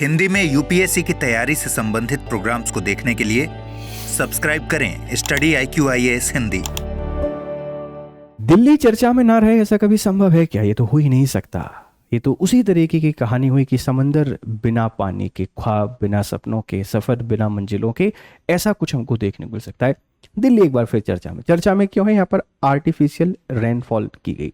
हिंदी में यूपीएससी की तैयारी से संबंधित प्रोग्राम्स को देखने के लिए सब्सक्राइब करें स्टडी IQIAS हिंदी। दिल्ली चर्चा में ना रहे ऐसा कभी संभव है क्या? ये तो हो ही नहीं सकता। ये तो उसी तरीके की कहानी हुई कि समंदर बिना पानी के, ख्वाब बिना सपनों के, सफर बिना मंजिलों के, ऐसा कुछ हमको देखने को मिल सकता है। दिल्ली एक बार फिर चर्चा में क्यों है? यहाँ पर आर्टिफिशियल रेनफॉल की गई।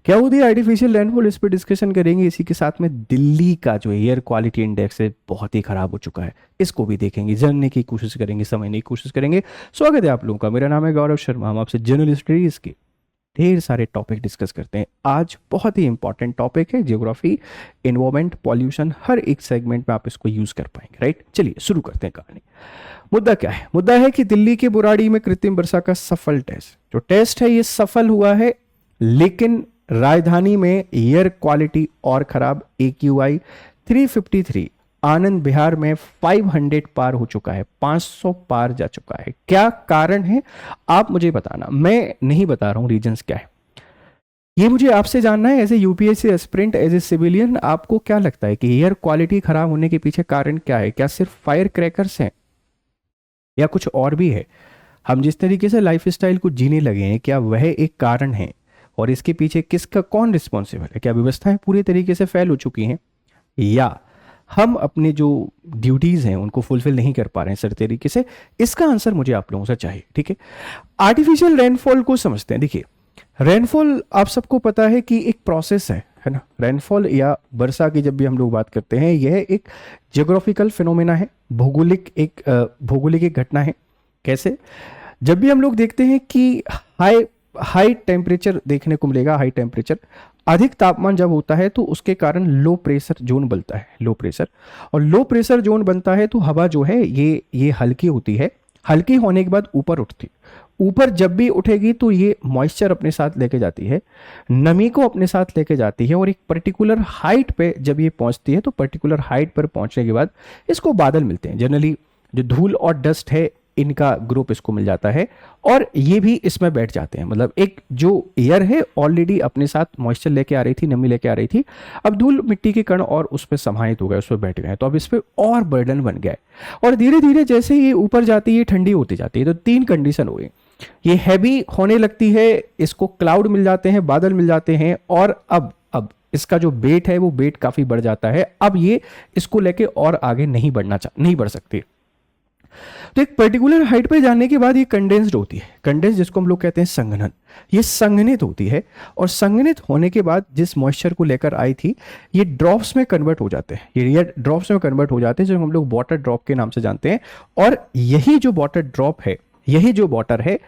क्या होती है आर्टिफिशियल रेनफॉल, इस पर डिस्कशन करेंगे। इसी के साथ में दिल्ली का जो एयर क्वालिटी इंडेक्स है बहुत ही खराब हो चुका है, इसको भी देखेंगे, जानने की कोशिश करेंगे, समझने की कोशिश करेंगे। स्वागत है आप लोगों का। मेरा नाम है गौरव शर्मा। हम आपसे जनरल स्टडीज के ढेर सारे टॉपिक डिस्कस करते हैं। आज बहुत ही इंपॉर्टेंट टॉपिक है ज्योग्राफी, एनवायरमेंट, पॉल्यूशन। हर एक सेगमेंट में आप इसको यूज कर पाएंगे, राइट। चलिए शुरू करते हैं कहानी। मुद्दा क्या है? मुद्दा है कि दिल्ली के बुराड़ी में कृत्रिम वर्षा का सफल टेस्ट, जो टेस्ट है ये सफल हुआ है, लेकिन राजधानी में एयर क्वालिटी और खराब। AQI 353 आनंद विहार में 500 पार हो चुका है, 500 पार जा चुका है। क्या कारण है आप मुझे बताना, मैं नहीं बता रहा हूं रीजंस क्या है, ये मुझे आपसे जानना है। As a UPSC aspirant, as a civilian, आपको क्या लगता है कि एयर क्वालिटी खराब होने के पीछे कारण क्या है? क्या सिर्फ फायर क्रैकर्स हैं या कुछ और भी है? हम जिस तरीके से लाइफस्टाइल को जीने लगे हैं, क्या वह एक कारण है? और इसके पीछे किसका, कौन रिस्पॉन्सिबल है? क्या व्यवस्थाएं पूरी तरीके से फेल हो चुकी हैं, या हम अपने जो ड्यूटीज हैं उनको फुलफिल नहीं कर पा रहे हैं सर तरीके से? इसका आंसर मुझे आप लोगों से चाहिए, ठीक है। आर्टिफिशियल रेनफॉल को समझते हैं। देखिए, रेनफॉल आप सबको पता है कि एक प्रोसेस है ना। रेनफॉल या वर्षा की जब भी हम लोग बात करते हैं, यह एक जियोग्राफिकल फिनोमेना है, भौगोलिक एक घटना है। कैसे? जब भी हम लोग देखते हैं कि हाई टेम्परेचर देखने को मिलेगा, हाई टेम्परेचर, अधिक तापमान जब होता है तो उसके कारण लो प्रेशर जोन बनता है, लो प्रेशर। और लो प्रेशर जोन बनता है तो हवा जो है ये हल्की होती है। हल्की होने के बाद ऊपर उठती, ऊपर जब भी उठेगी तो ये मॉइस्चर अपने साथ लेके जाती है, नमी को अपने साथ लेके जाती है, और एक पर्टिकुलर हाइट पे जब ये पहुंचती है तो पर्टिकुलर हाइट पर पहुंचने के बाद इसको बादल मिलते हैं। जनरली जो धूल और डस्ट है, इनका ग्रुप इसको मिल जाता है और ये भी इसमें बैठ जाते हैं। मतलब एक जो एयर है ऑलरेडी अपने साथ मॉइस्चर लेके आ रही थी, नमी लेके आ रही थी, अब धूल मिट्टी के कण और उस पर समाहित हो गए, उस पर बैठ गए, तो अब इस पर और बर्डन बन गया है। और धीरे धीरे जैसे ये ऊपर जाती है, ठंडी होती जाती है। तो तीन कंडीशन हो गई, ये हैवी होने लगती है, इसको क्लाउड मिल जाते हैं, बादल मिल जाते हैं, और अब इसका जो वेट है वो वेट काफी बढ़ जाता है। अब ये इसको लेके और आगे नहीं बढ़ सकती। तो एक पर्टिकुलर हाइट पे जाने के बाद ये कंडेंस्ड होती है। कंडेंस जिसको हम लोग कहते हैं संघनन, ये संघनित होती है, और संघनित होने के बाद जिस मॉइस्चर को लेकर आई थी ये ड्रॉप्स में कन्वर्ट हो जाते हैं। ये ड्रॉप्स में कन्वर्ट हो जाते हैं, जो हम लोग वाटर ड्रॉप के नाम से जानते हैं। और यही जो वाटर ड्रॉप है, यही जो वाटर है,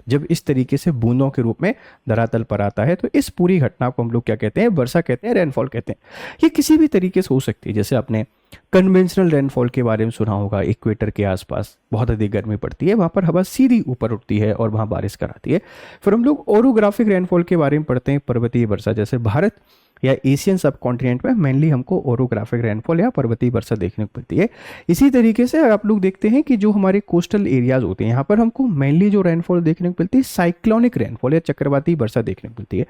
जब इस तरीके से बूंदों के रूप में धरातल पर आता है, तो इस पूरी घटना को हम लोग क्या कहते हैं? वर्षा कहते हैं, रेनफॉल कहते हैं। ये किसी भी तरीके से हो सकती है। जैसे आपने कन्वेंशनल रेनफॉल के बारे में सुना होगा, इक्वेटर के आसपास बहुत अधिक गर्मी पड़ती है, वहां पर हवा सीधी ऊपर उठती है और वहां बारिश कराती है। फिर हम लोग ओरोग्राफिक रेनफॉल के बारे में पढ़ते हैं, पर्वतीय वर्षा। जैसे भारत या एशियन सब कॉन्टिनेंट में मेनली हमको ओरोग्राफिक रेनफॉल या पर्वतीय वर्षा देखने को मिलती है। इसी तरीके से आप लोग देखते हैं कि जो हमारे कोस्टल एरियाज होते हैं, यहाँ पर हमको मेनली जो रेनफॉल देखने को मिलती है, साइक्लोनिक रेनफॉल या चक्रवाती वर्षा देखने को मिलती है।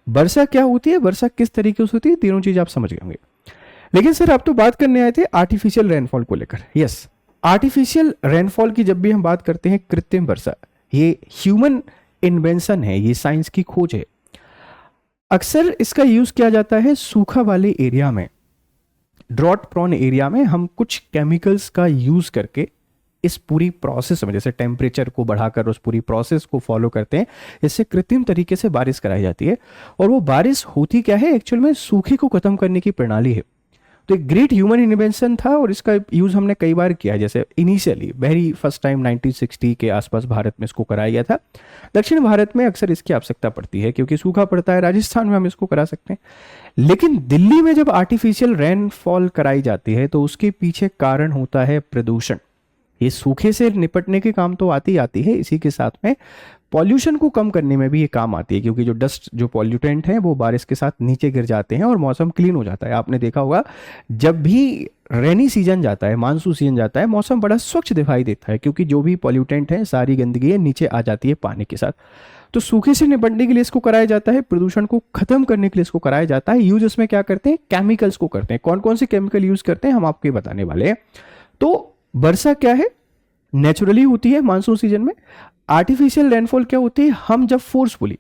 वर्षा क्या होती है, वर्षा किस तरीके से होती है, तीनों चीज आप समझ गए होंगे। लेकिन सर आप तो बात करने आए थे आर्टिफिशियल रेनफॉल को लेकर। यस, आर्टिफिशियल रेनफॉल की जब भी हम बात करते हैं, कृत्रिम वर्षा, ये ह्यूमन इन्वेंशन है, ये साइंस की खोज है। अक्सर इसका यूज किया जाता है सूखा वाले एरिया में, ड्रॉट प्रोन एरिया में। हम कुछ केमिकल्स का यूज करके इस पूरी प्रोसेस में, जैसे टेम्परेचर को बढ़ाकर उस पूरी प्रोसेस को फॉलो करते हैं, इससे कृत्रिम तरीके से बारिश कराई जाती है। और वो बारिश होती क्या है? एक्चुअल में सूखे को खत्म करने की प्रणाली है। तो एक ग्रेट ह्यूमन इन्वेंशन था और इसका यूज हमने कई बार किया है। जैसे इनिशियली वेरी फर्स्ट टाइम 1960 के आसपास भारत में इसको कराया गया था। दक्षिण भारत में अक्सर इसकी आवश्यकता पड़ती है क्योंकि सूखा पड़ता है। राजस्थान में हम इसको करा सकते हैं। लेकिन दिल्ली में जब आर्टिफिशियल रेनफॉल कराई जाती है तो उसके पीछे कारण होता है प्रदूषण। ये सूखे से निपटने के काम तो आती है, इसी के साथ में पॉल्यूशन को कम करने में भी ये काम आती है, क्योंकि जो डस्ट, जो पॉल्यूटेंट हैं, वो बारिश के साथ नीचे गिर जाते हैं और मौसम क्लीन हो जाता है। आपने देखा होगा जब भी रेनी सीजन जाता है, मानसून सीजन जाता है, मौसम बड़ा स्वच्छ दिखाई देता है, क्योंकि जो भी पॉल्यूटेंट है, सारी गंदगी है, नीचे आ जाती है पानी के साथ। तो सूखे से निपटने के लिए इसको कराया जाता है, प्रदूषण को खत्म करने के लिए इसको कराया जाता है। यूज इसमें क्या करते हैं, केमिकल्स को करते हैं। कौन कौन से केमिकल यूज करते हैं हम आपको बताने वाले हैं। तो वर्षा क्या है, नेचुरली होती है मानसून सीजन में। आर्टिफिशियल रेनफॉल क्या होती है, हम जब फोर्सफुली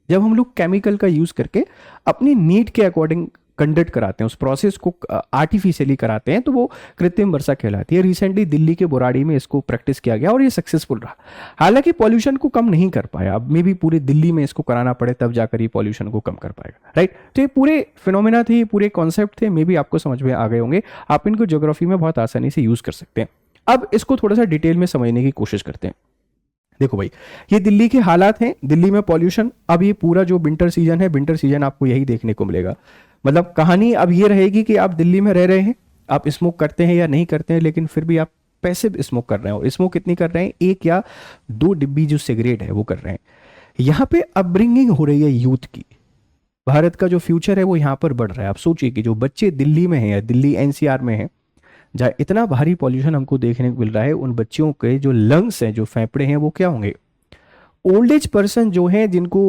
जब हम लोग केमिकल का यूज करके अपनी नीड के अकॉर्डिंग कंडक्ट कराते हैं, उस प्रोसेस को आर्टिफिशियली कराते हैं, तो वो कृत्रिम वर्षा कहलाती है। रिसेंटली दिल्ली के बुराड़ी में इसको प्रैक्टिस किया गया और ये सक्सेसफुल रहा। हालांकि पॉल्यूशन को कम नहीं कर पाया, अब मे भी पूरे दिल्ली में इसको कराना पड़े तब जाकर ये पॉल्यूशन को कम कर पाएगा, राइट। तो ये पूरे फिनोमेना थे, पूरे कॉन्सेप्ट थे, मे भी आपको समझ में आ गए होंगे। आप इनको ज्योग्राफी में बहुत आसानी से यूज कर सकते हैं। अब इसको थोड़ा सा डिटेल में समझने की कोशिश करते हैं। देखो भाई, ये दिल्ली के हालात हैं, दिल्ली में पॉल्यूशन। अब ये पूरा जो विंटर सीजन है, विंटर सीजन आपको यही देखने को मिलेगा। मतलब कहानी अब ये रहेगी कि आप दिल्ली में रह रहे हैं, आप स्मोक करते हैं या नहीं करते हैं, लेकिन फिर भी आप पैसिव स्मोक कर रहे हैं। और स्मोक कितनी कर रहे हैं, 1 या 2 डिब्बी जो सिगरेट है वो कर रहे हैं। यहाँ पे अपब्रिंगिंग हो रही है यूथ की। भारत का जो फ्यूचर है वो यहाँ पर बढ़ रहा है। आप सोचिए कि जो बच्चे दिल्ली में हैं या दिल्ली एनसीआर में हैं, जहाँ इतना भारी पॉल्यूशन हमको देखने को मिल रहा है, उन बच्चों के जो लंग्स हैं, जो फेफड़े हैं, वो क्या होंगे। ओल्ड एज पर्सन जो हैं, जिनको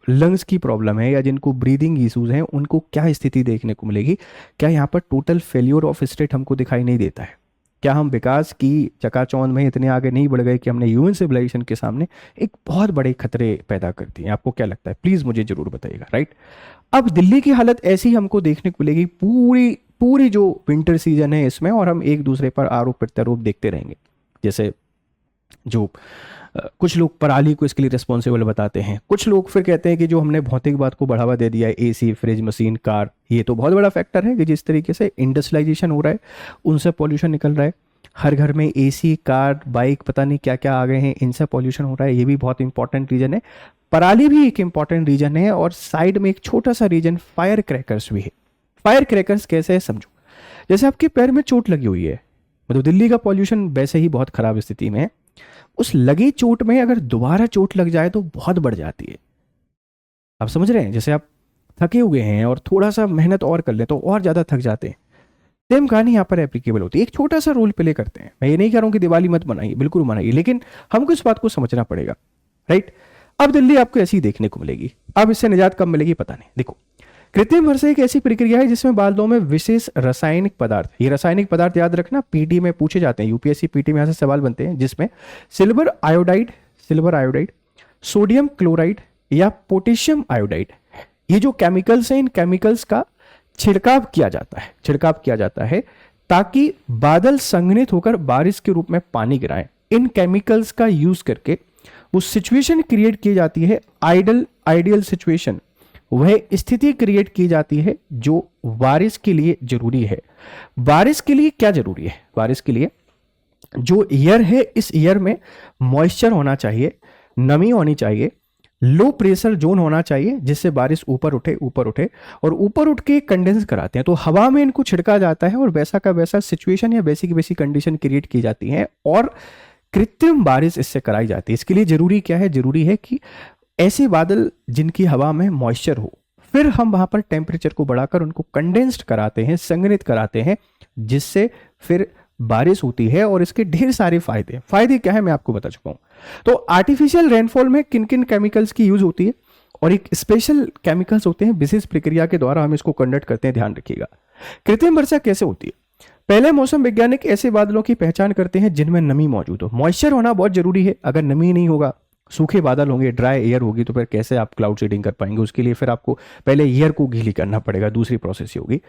लंग्स की प्रॉब्लम है या जिनको ब्रीदिंग इश्यूज हैं, उनको क्या स्थिति देखने को मिलेगी। क्या यहाँ पर टोटल फेल्योर ऑफ स्टेट हमको दिखाई नहीं देता है। क्या हम विकास की चकाचौंध में इतने आगे नहीं बढ़ गए कि हमने ह्यूमन सिविलाइजेशन के सामने एक बहुत बड़े खतरे पैदा कर दिए। आपको क्या लगता है, प्लीज मुझे जरूर बताइएगा, राइट। अब दिल्ली की हालत ऐसी हमको देखने को मिलेगी पूरी जो विंटर सीजन है इसमें, और हम एक दूसरे पर आरोप प्रत्यारोप देखते रहेंगे। जैसे जो कुछ लोग पराली को इसके लिए रिस्पॉन्सिबल बताते हैं, कुछ लोग फिर कहते हैं कि जो हमने भौतिकवाद को बढ़ावा दे दिया है, एसी, फ्रिज, मशीन, कार, ये तो बहुत बड़ा फैक्टर है कि जिस तरीके से इंडस्ट्रियलाइजेशन हो रहा है उनसे पॉल्यूशन निकल रहा है। हर घर में एसी, कार, बाइक, पता नहीं क्या क्या आ गए हैं, इनसे पॉल्यूशन हो रहा है। ये भी बहुत इंपॉर्टेंट रीजन है। पराली भी एक इंपॉर्टेंट रीजन है, और साइड में एक छोटा सा रीजन फायर क्रैकर्स भी है। फायर क्रैकर्स कैसे है समझो। जैसे आपके पैर में चोट लगी हुई है, मतलब दिल्ली का पॉल्यूशन वैसे ही बहुत खराब स्थिति में है। उस लगी चोट में अगर दोबारा चोट लग जाए तो बहुत बढ़ जाती है। आप समझ रहे हैं, जैसे आप थके हुए हैं और थोड़ा सा मेहनत और कर ले तो और ज्यादा थक जाते हैं। सेम कहानी यहाँ पर एप्लीकेबल होती है। एक छोटा सा रोल प्ले करते हैं। मैं ये नहीं कह रहा हूं कि दिवाली मत मनाइए, बिल्कुल मनाइए, लेकिन हमको इस बात को समझना पड़ेगा, राइट। अब दिल्ली आपको ऐसी देखने को मिलेगी। अब इससे निजात कब मिलेगी पता नहीं। देखो, कृत्रिम वर्षा एक ऐसी प्रक्रिया है जिसमें बादलों में विशेष रासायनिक पदार्थ, ये रासायनिक पदार्थ याद रखना, पीटी में पूछे जाते हैं, यूपीएससी पीटी में यहाँ से सवाल बनते हैं, जिसमें सिल्वर आयोडाइड, सोडियम क्लोराइड या पोटेशियम आयोडाइड, ये जो केमिकल्स हैं, इन केमिकल्स का छिड़काव किया जाता है ताकि बादल संघनित होकर बारिश के रूप में पानी गिराएं। इन केमिकल्स का यूज करके वो सिचुएशन क्रिएट की जाती है, आइडियल सिचुएशन, वह स्थिति क्रिएट की जाती है जो बारिश के लिए जरूरी है। बारिश के लिए क्या जरूरी है, बारिश के लिए जो ईयर है, इस ईयर में मॉइस्चर होना चाहिए, नमी होनी चाहिए, लो प्रेशर जोन होना चाहिए, जिससे बारिश ऊपर उठे और ऊपर उठ के कंडेंस कराते हैं। तो हवा में इनको छिड़का जाता है और वैसा का वैसा सिचुएशन या वैसी की वैसी कंडीशन क्रिएट की जाती है और कृत्रिम बारिश इससे कराई जाती है। इसके लिए जरूरी क्या है, जरूरी है कि ऐसे बादल जिनकी हवा में मॉइस्चर हो, फिर हम वहां पर टेम्परेचर को बढ़ाकर उनको कंडेंस्ड कराते हैं, संघनित कराते हैं, जिससे फिर बारिश होती है। और इसके ढेर सारे फायदे क्या है मैं आपको बता चुका हूं। तो आर्टिफिशियल रेनफॉल में किन किन केमिकल्स की यूज होती है और एक स्पेशल केमिकल्स होते हैं, विशेष प्रक्रिया के द्वारा हम इसको कंडक्ट करते हैं, ध्यान रखिएगा। कृत्रिम वर्षा कैसे होती है, पहले मौसम वैज्ञानिक ऐसे बादलों की पहचान करते हैं जिनमें नमी मौजूद हो। मॉइस्चर होना बहुत जरूरी है, अगर नमी नहीं होगा, सूखे बादल होंगे, ड्राई एयर होगी, तो फिर कैसे आप क्लाउड सीडिंग कर पाएंगे। उसके लिए फिर आपको पहले एयर को गीली करना पड़ेगा, दूसरी प्रोसेस ही होगी।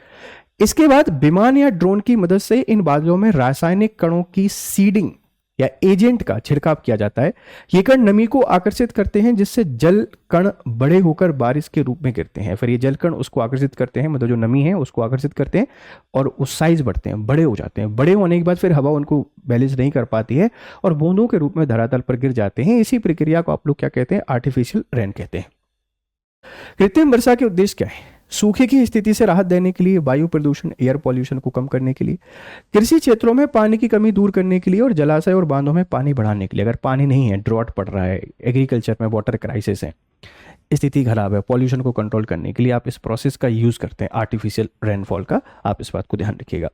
इसके बाद विमान या ड्रोन की मदद से इन बादलों में रासायनिक कणों की सीडिंग या एजेंट का छिड़काव किया जाता है। ये कण नमी को आकर्षित करते हैं, जिससे जल कण बड़े होकर बारिश के रूप में गिरते हैं। फिर ये जल कण उसको आकर्षित करते हैं, मतलब जो नमी है उसको आकर्षित करते हैं और उस साइज बढ़ते हैं, बड़े हो जाते हैं। बड़े होने के बाद फिर हवा उनको बैलेंस नहीं कर पाती है और बूंदों के रूप में धरातल पर गिर जाते हैं। इसी प्रक्रिया को आप लोग क्या कहते हैं, आर्टिफिशियल रेन कहते हैं। कृत्रिम वर्षा के उद्देश्य क्या है, सूखे की स्थिति से राहत देने के लिए, वायु प्रदूषण, एयर पॉल्यूशन को कम करने के लिए, कृषि क्षेत्रों में पानी की कमी दूर करने के लिए और जलाशय और बांधों में पानी बढ़ाने के लिए। अगर पानी नहीं है, ड्रॉट पड़ रहा है, एग्रीकल्चर में वाटर क्राइसिस है, स्थिति खराब है, पॉल्यूशन को कंट्रोल करने के लिए आप इस प्रोसेस का यूज करते हैं, आर्टिफिशियल रेनफॉल का। आप इस बात को ध्यान रखिएगा।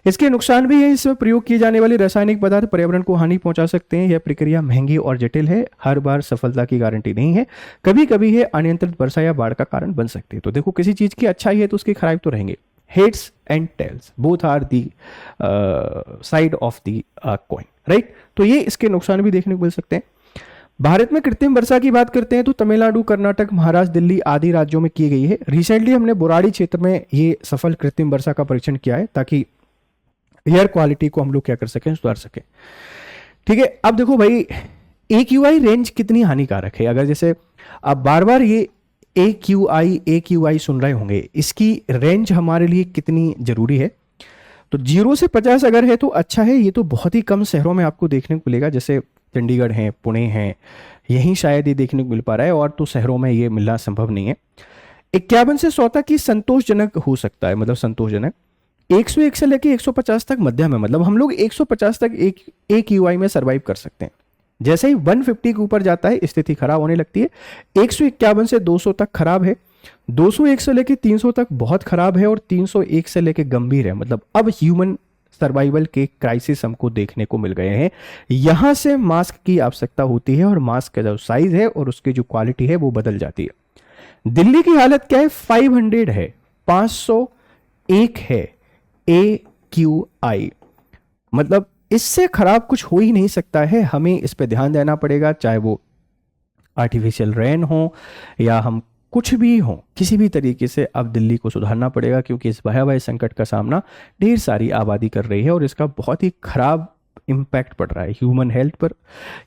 इसके नुकसान भी हैं। इसमें प्रयोग किए जाने वाले रासायनिक पदार्थ पर्यावरण को हानि पहुंचा सकते हैं। यह प्रक्रिया महंगी और जटिल है, हर बार सफलता की गारंटी नहीं है, कभी कभी ये अनियंत्रित वर्षा या बाढ़ का कारण बन सकती है। तो देखो, किसी चीज की अच्छाई है तो उसकी खराबी तो रहेंगे। Heads and tails both are the side of the coin, right. तो ये इसके नुकसान भी देखने को मिल सकते हैं। भारत में कृत्रिम वर्षा की बात करते हैं तो तमिलनाडु, कर्नाटक, महाराष्ट्र, दिल्ली आदि राज्यों में की गई है। रिसेंटली हमने बुराड़ी क्षेत्र में ये सफल कृत्रिम वर्षा का परीक्षण किया है ताकि एयर क्वालिटी को हम लोग क्या कर सकें, सुधार सकें। ठीक है, अब देखो भाई, AQI रेंज कितनी हानिकारक है। अगर जैसे आप बार बार ये AQI सुन रहे होंगे, इसकी रेंज हमारे लिए कितनी जरूरी है। तो 0 से 50 अगर है तो अच्छा है। ये तो बहुत ही कम शहरों में आपको देखने को मिलेगा, जैसे चंडीगढ़ है, पुणे है, यहीं शायद ये देखने को मिल पा रहा है, और तो शहरों में ये मिलना संभव नहीं है। 51 से 100 तक की संतोषजनक हो सकता है, मतलब संतोषजनक। 101 से लेके 150 तक मध्यम है, मतलब हम लोग 150 तक AQI में सर्वाइव कर सकते हैं। जैसे ही 150 के ऊपर जाता है स्थिति खराब होने लगती है। 151 से 200 तक खराब है, 201 से लेके 300 तक बहुत खराब है, और 301 से लेके गंभीर है। मतलब अब ह्यूमन सर्वाइवल के क्राइसिस हमको देखने को मिल गए हैं। यहां से मास्क की आवश्यकता होती है, और मास्क का जो साइज है और उसकी जो क्वालिटी है वो बदल जाती है। दिल्ली की हालत क्या है, 500 है, 501 है AQI, मतलब इससे खराब कुछ हो ही नहीं सकता है। हमें इस पे ध्यान देना पड़ेगा, चाहे वो आर्टिफिशियल रेन हो या हम कुछ भी हो, किसी भी तरीके से अब दिल्ली को सुधारना पड़ेगा, क्योंकि इस भयावह संकट का सामना ढेर सारी आबादी कर रही है और इसका बहुत ही खराब इम्पैक्ट पड़ रहा है ह्यूमन हेल्थ पर।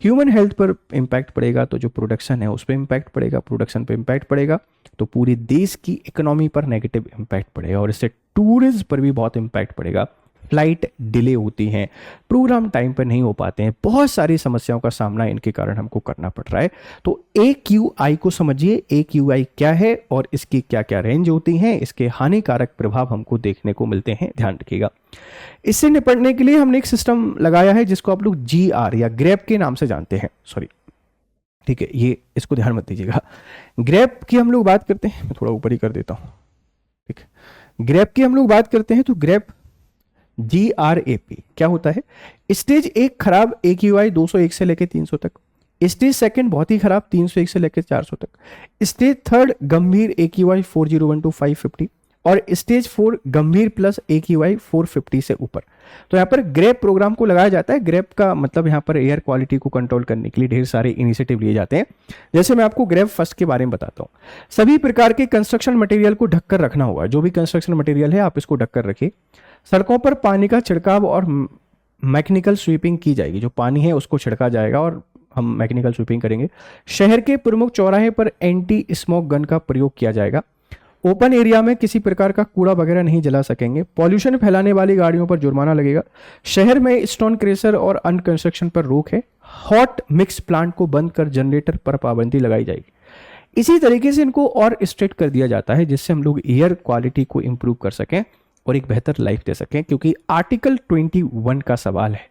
ह्यूमन हेल्थ पर इम्पैक्ट पड़ेगा तो जो प्रोडक्शन है उस पर इम्पैक्ट पड़ेगा, प्रोडक्शन पर इम्पैक्ट पड़ेगा तो पूरी देश की इकोनॉमी पर नेगेटिव इम्पैक्ट पड़ेगा, और इससे टूरिज्म पर भी बहुत इम्पैक्ट पड़ेगा। फ्लाइट डिले होती हैं, प्रोग्राम टाइम पर नहीं हो पाते हैं, बहुत सारी समस्याओं का सामना इनके कारण हमको करना पड़ रहा है। तो AQI को समझिए, AQI क्या है और इसकी क्या क्या रेंज होती हैं, इसके हानिकारक प्रभाव हमको देखने को मिलते हैं, ध्यान रखिएगा। इससे निपटने के लिए हमने एक सिस्टम लगाया है जिसको आप लोग GR या ग्रेप के नाम से जानते हैं, सॉरी, ठीक है, ये इसको ध्यान मत दीजिएगा। ग्रेप की हम लोग बात करते हैं, मैं थोड़ा ऊपर ही कर देता हूं, ठीक है। ग्रेप की हम लोग बात करते हैं तो ग्रेप GRAP क्या होता है। स्टेज 1 खराब AQI 201 से लेकर 300 तक, स्टेज 2 बहुत ही खराब 301 से लेकर 400 तक, स्टेज 3 गंभीर AQI 401 to 550, और स्टेज 4 गंभीर प्लस AQI 450 से ऊपर। तो यहाँ पर ग्रेप प्रोग्राम को लगाया जाता है। ग्रेप का मतलब यहाँ पर एयर क्वालिटी को कंट्रोल करने के लिए ढेर सारे इनिशिएटिव लिए जाते हैं। जैसे मैं आपको ग्रेप फर्स्ट के बारे में बताता हूँ। सभी प्रकार के कंस्ट्रक्शन मटेरियल को ढककर रखना होगा, जो भी कंस्ट्रक्शन मटेरियल है आप इसको ढककर रखिए। सड़कों पर पानी का छिड़काव और मैकेनिकल स्वीपिंग की जाएगी, जो पानी है उसको छिड़का जाएगा और हम मैकेनिकल स्वीपिंग करेंगे। शहर के प्रमुख चौराहे पर एंटी स्मोक गन का प्रयोग किया जाएगा। ओपन एरिया में किसी प्रकार का कूड़ा वगैरह नहीं जला सकेंगे। पॉल्यूशन फैलाने वाली गाड़ियों पर जुर्माना लगेगा। शहर में स्टोन क्रेशर और अन्य कंस्ट्रक्शन पर रोक है। हॉट मिक्स प्लांट को बंद कर जनरेटर पर पाबंदी लगाई जाएगी। इसी तरीके से इनको और स्ट्रिक्ट कर दिया जाता है जिससे हम लोग एयर क्वालिटी को इंप्रूव कर सकें और एक बेहतर लाइफ दे सकें, क्योंकि आर्टिकल 21 का सवाल है,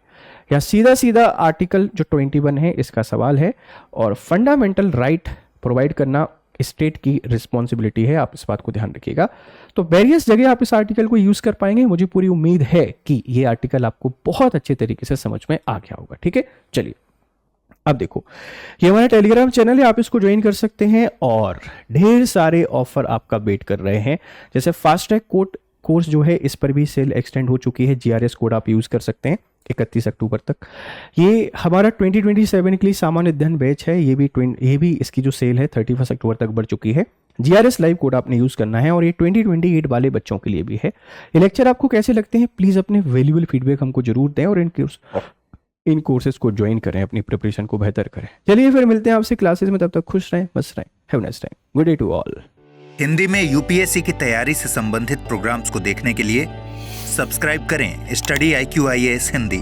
या सीधा सीधा आर्टिकल जो 21 है इसका सवाल है, और फंडामेंटल राइट प्रोवाइड करना स्टेट की रिस्पॉन्सिबिलिटी है। आप इस बात को ध्यान रखिएगा। तो वेरियस जगह आप इस आर्टिकल को यूज कर पाएंगे। मुझे पूरी उम्मीद है कि ये आर्टिकल आपको बहुत अच्छे तरीके से समझ में आ गया होगा। ठीक है, चलिए अब देखो, ये हमारा टेलीग्राम चैनल है, आप इसको ज्वाइन कर सकते हैं और ढेर सारे ऑफर आपका वेट कर रहे हैं। जैसे फास्ट ट्रैक कोर्स जो है इस पर भी सेल एक्सटेंड हो चुकी है। GRS कोड आप यूज कर सकते हैं 31 अक्टूबर तक। ये हमारा 2027 के लिए सामान्य अध्ययन बैच है, ये भी इसकी जो सेल है 31 अक्टूबर तक बढ़ चुकी है। GRS लाइव कोड आपने यूज करना है, और ये 2028 वाले बच्चों के लिए भी है। ये लेक्चर आपको कैसे लगते हैं, प्लीज अपने वैल्यूएबल फीडबैक हमको जरूर दें और इन कोर्सेज को ज्वाइन करें, अपनी प्रिपरेशन को बेहतर करें। चलिए फिर मिलते हैं आपसे क्लासेस में, तब तक खुश रहें, मस्त रहें। Have a nice time, good day to all. Hindi में UPSC की तैयारी से संबंधित प्रोग्राम्स को देखने के लिए सब्सक्राइब करें स्टडी IQ IAS हिंदी।